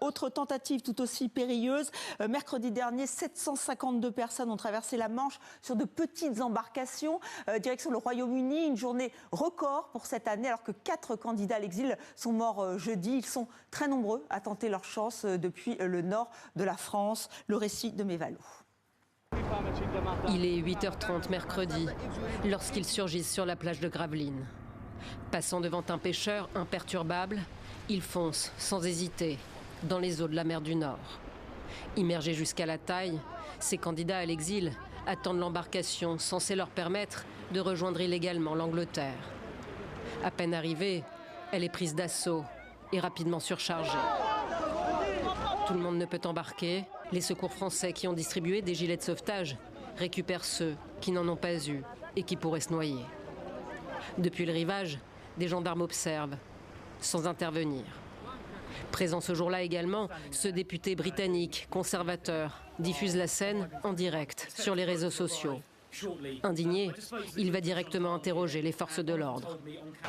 Autre tentative tout aussi périlleuse. Mercredi dernier, 752 personnes ont traversé la Manche sur de petites embarcations, direction le Royaume-Uni. Une journée record pour cette année, alors que 4 candidats à l'exil sont morts jeudi. Ils sont très nombreux à tenter leur chance depuis le nord de la France. Le récit de Mévalo. Il est 8h30 mercredi, lorsqu'ils surgissent sur la plage de Gravelines. Passant devant un pêcheur imperturbable, ils foncent sans hésiter dans les eaux de la mer du Nord. Immergés jusqu'à la taille, ces candidats à l'exil attendent l'embarcation censée leur permettre de rejoindre illégalement l'Angleterre. À peine arrivée, elle est prise d'assaut et rapidement surchargée. Tout le monde ne peut embarquer. Les secours français qui ont distribué des gilets de sauvetage récupèrent ceux qui n'en ont pas eu et qui pourraient se noyer. Depuis le rivage, des gendarmes observent, sans intervenir. Présent ce jour-là également, ce député britannique, conservateur, diffuse la scène en direct sur les réseaux sociaux. Indigné, il va directement interroger les forces de l'ordre.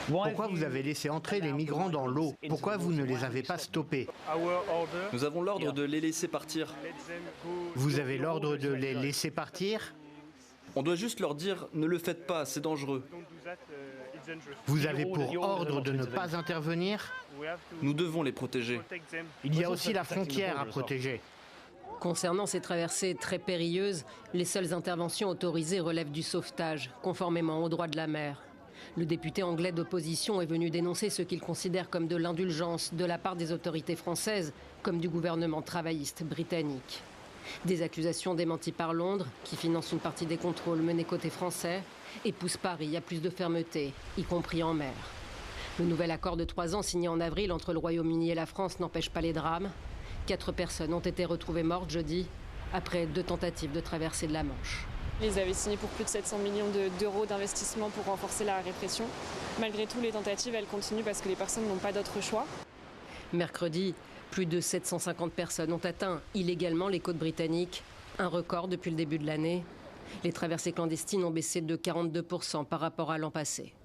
Pourquoi vous avez laissé entrer les migrants dans l'eau? Pourquoi vous ne les avez pas stoppés? Nous avons l'ordre de les laisser partir. Vous avez l'ordre de les laisser partir? On doit juste leur dire « ne le faites pas, c'est dangereux ». Vous avez pour ordre de ne pas intervenir? Nous devons les protéger. Il y a aussi la frontière à protéger. Concernant ces traversées très périlleuses, les seules interventions autorisées relèvent du sauvetage, conformément aux droits de la mer. Le député anglais d'opposition est venu dénoncer ce qu'il considère comme de l'indulgence de la part des autorités françaises, comme du gouvernement travailliste britannique. Des accusations démenties par Londres, qui finance une partie des contrôles menés côté français, et poussent Paris à plus de fermeté, y compris en mer. Le nouvel accord de 3 ans signé en avril entre le Royaume-Uni et la France n'empêche pas les drames. 4 personnes ont été retrouvées mortes jeudi, après 2 tentatives de traversée de la Manche. Ils avaient signé pour plus de 700 millions d'euros d'investissement pour renforcer la répression. Malgré tout, les tentatives, elles continuent parce que les personnes n'ont pas d'autre choix. Mercredi, plus de 750 personnes ont atteint illégalement les côtes britanniques, un record depuis le début de l'année. Les traversées clandestines ont baissé de 42% par rapport à l'an passé.